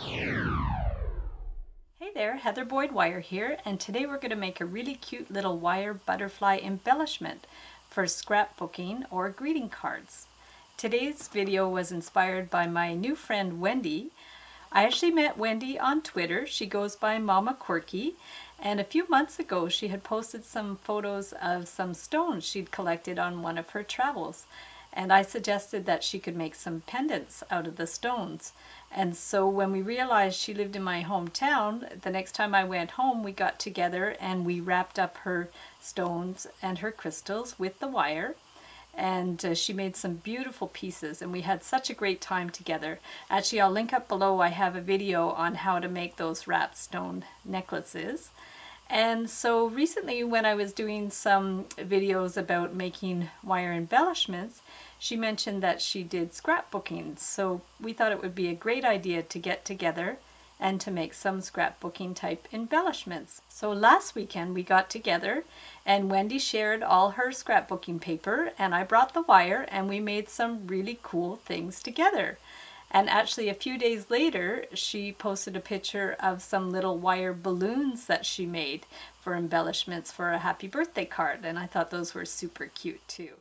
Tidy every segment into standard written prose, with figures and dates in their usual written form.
Hey there, Heather Boyd Wire here, and today we're going to make a really cute little wire butterfly embellishment for scrapbooking or greeting cards. Today's video was inspired by my new friend Wendy. I actually met Wendy on Twitter. She goes by Mama Quirky, and a few months ago she had posted some photos of some stones she'd collected on one of her travels. And I suggested that she could make some pendants out of the stones. And so when we realized she lived in my hometown, the next time I went home we got together and we wrapped up her stones and her crystals with the wire. And she made some beautiful pieces and we had such a great time together. Actually, I'll link up below. I have a video on how to make those wrapped stone necklaces. And so recently when I was doing some videos about making wire embellishments, she mentioned that she did scrapbooking. So we thought it would be a great idea to get together and to make some scrapbooking type embellishments. So last weekend we got together and Wendy shared all her scrapbooking paper and I brought the wire and we made some really cool things together. And actually a few days later, she posted a picture of some little wire balloons that she made for embellishments for a happy birthday card. And I thought those were super cute too.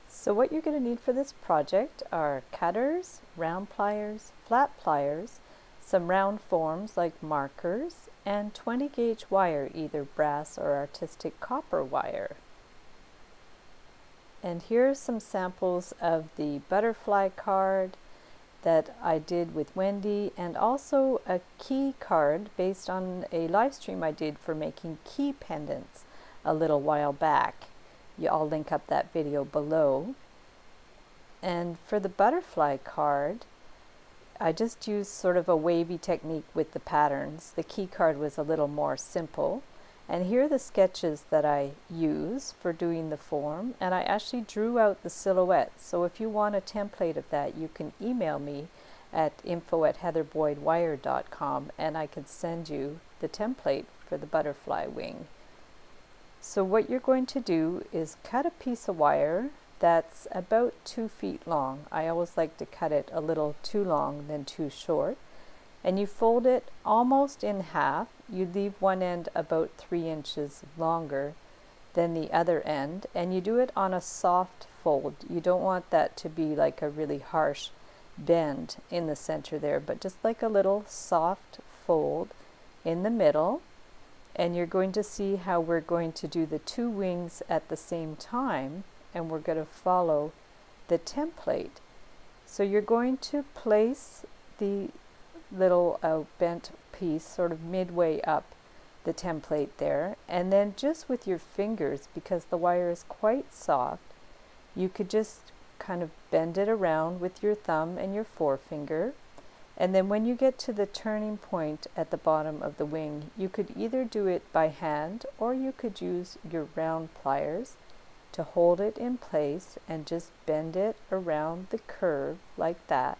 So what you're going to need for this project are cutters, round pliers, flat pliers, some round forms like markers, and 20 gauge wire, either brass or artistic copper wire. And here are some samples of the butterfly card that I did with Wendy, and also a key card based on a live stream I did for making key pendants a little while back. I'll link up that video below. And for the butterfly card, I just used sort of a wavy technique with the patterns. The key card was a little more simple. And here are the sketches that I use for doing the form, and I actually drew out the silhouette. So if you want a template of that, you can email me at info@heatherboydwire.com and I can send you the template for the butterfly wing. So what you're going to do is cut a piece of wire that's about 2 feet long. I always like to cut it a little too long than too short. And you fold it almost in half. You leave one end about 3 inches longer than the other end, and you do it on a soft fold. You don't want that to be like a really harsh bend in the center there, but just like a little soft fold in the middle. And you're going to see how we're going to do the 2 wings at the same time, and we're going to follow the template. So you're going to place the little bent piece sort of midway up the template there, and then just with your fingers, because the wire is quite soft, you could just kind of bend it around with your thumb and your forefinger. And then when you get to the turning point at the bottom of the wing, you could either do it by hand or you could use your round pliers to hold it in place and just bend it around the curve like that.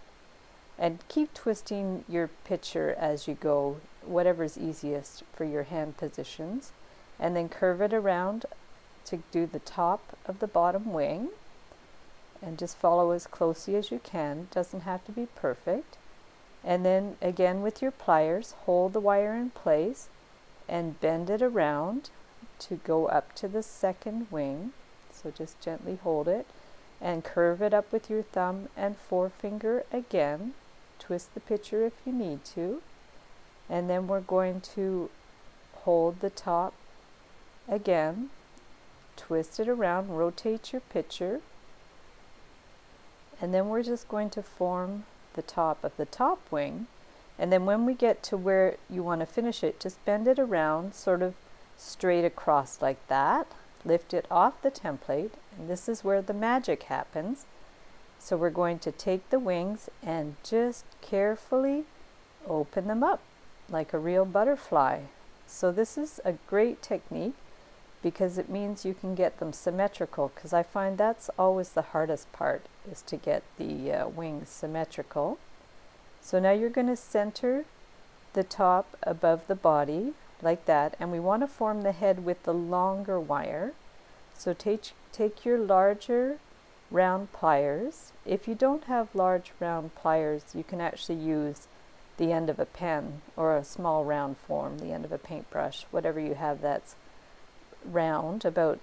And keep twisting your picture as you go, whatever's easiest for your hand positions. And then curve it around to do the top of the bottom wing. And just follow as closely as you can. Doesn't have to be perfect. And then again with your pliers, hold the wire in place and bend it around to go up to the second wing. So just gently hold it and curve it up with your thumb and forefinger again. Twist the picture if you need to, and then we're going to hold the top again, twist it around, rotate your picture, and then we're just going to form the top of the top wing. And then when we get to where you want to finish it, just bend it around sort of straight across like that, lift it off the template, and this is where the magic happens. So we're going to take the wings and just carefully open them up like a real butterfly. So this is a great technique because it means you can get them symmetrical, because I find that's always the hardest part, is to get the wings symmetrical. So now you're going to center the top above the body like that, and we want to form the head with the longer wire. So take your larger round pliers. If you don't have large round pliers, you can actually use the end of a pen or a small round form, the end of a paintbrush, whatever you have that's round, about,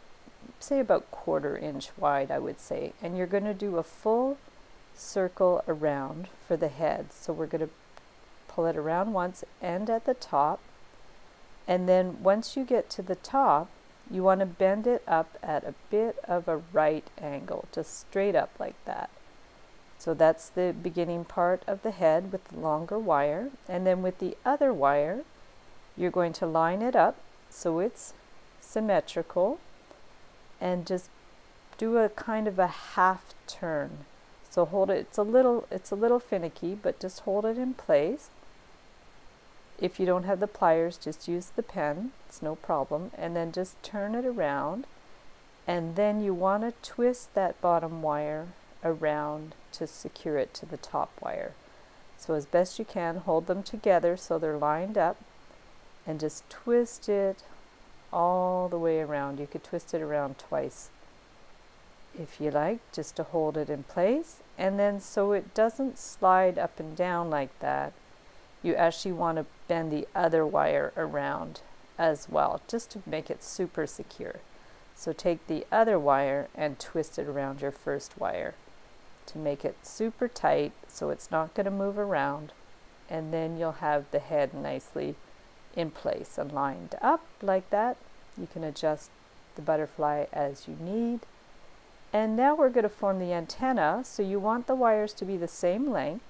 say about 1/4 inch wide, I would say. And you're going to do a full circle around for the head. So we're going to pull it around once and at the top. And then once you get to the top, you want to bend it up at a bit of a right angle, just straight up like that. So that's the beginning part of the head with the longer wire. And then with the other wire, you're going to line it up so it's symmetrical and just do a kind of a half turn. So hold it, it's a little finicky, but just hold it in place. If you don't have the pliers, just use the pen, it's no problem. And then just turn it around. And then you want to twist that bottom wire around to secure it to the top wire. So as best you can, hold them together so they're lined up and just twist it all the way around. You could twist it around twice if you like, just to hold it in place. And then so it doesn't slide up and down like that, you actually want to bend the other wire around as well, just to make it super secure. So take the other wire and twist it around your first wire to make it super tight so it's not going to move around, and then you'll have the head nicely in place and lined up like that. You can adjust the butterfly as you need. And now we're going to form the antenna, so you want the wires to be the same length.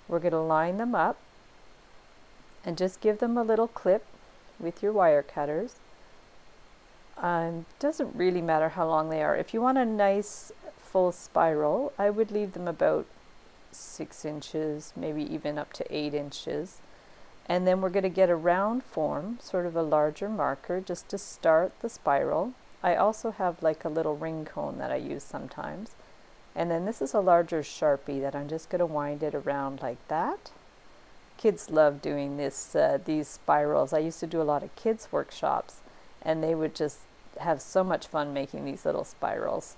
We're going to line them up and just give them a little clip with your wire cutters. Doesn't really matter how long they are. If you want a nice full spiral, I would leave them about 6 inches, maybe even up to 8 inches. And then we're going to get a round form, sort of a larger marker, just to start the spiral. I also have like a little ring cone that I use sometimes. And then this is a larger Sharpie that I'm just going to wind it around like that. Kids love doing these spirals. I used to do a lot of kids workshops, and they would just have so much fun making these little spirals.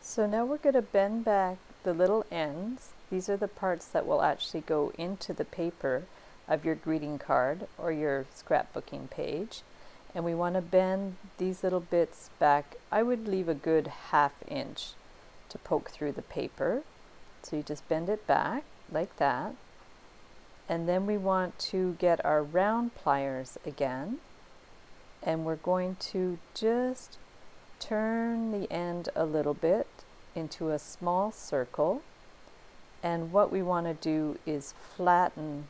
So now we're going to bend back the little ends. These are the parts that will actually go into the paper of your greeting card or your scrapbooking page. And we want to bend these little bits back. I would leave a good 1/2 inch to poke through the paper. So you just bend it back like that. And then we want to get our round pliers again. And we're going to just turn the end a little bit into a small circle. And what we want to do is flatten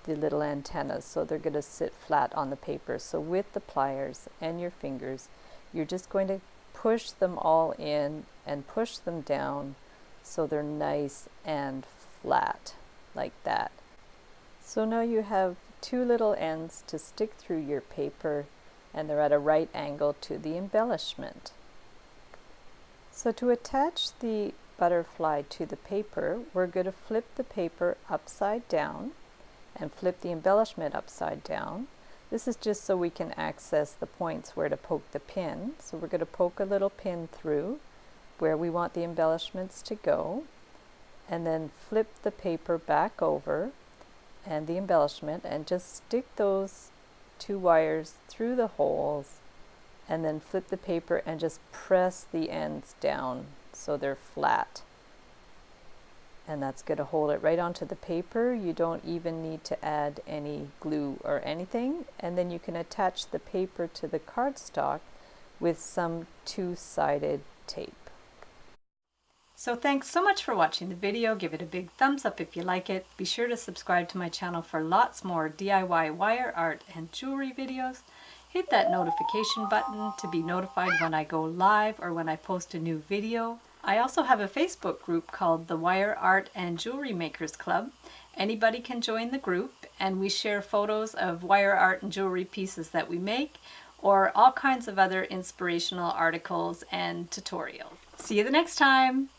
the little antennas so they're going to sit flat on the paper. So with the pliers and your fingers, you're just going to push them all in and push them down so they're nice and flat like that. So now you have 2 little ends to stick through your paper, and they're at a right angle to the embellishment. So to attach the butterfly to the paper, we're going to flip the paper upside down and flip the embellishment upside down. This is just so we can access the points where to poke the pin. So we're going to poke a little pin through where we want the embellishments to go, and then flip the paper back over and the embellishment, and just stick those 2 wires through the holes, and then flip the paper and just press the ends down so they're flat. And that's going to hold it right onto the paper. You don't even need to add any glue or anything. And then you can attach the paper to the cardstock with some 2-sided tape. So thanks so much for watching the video. Give it a big thumbs up if you like it. Be sure to subscribe to my channel for lots more DIY wire art and jewelry videos. Hit that notification button to be notified when I go live or when I post a new video. I also have a Facebook group called the Wire Art and Jewelry Makers Club. Anybody can join the group, and we share photos of wire art and jewelry pieces that we make, or all kinds of other inspirational articles and tutorials. See you the next time!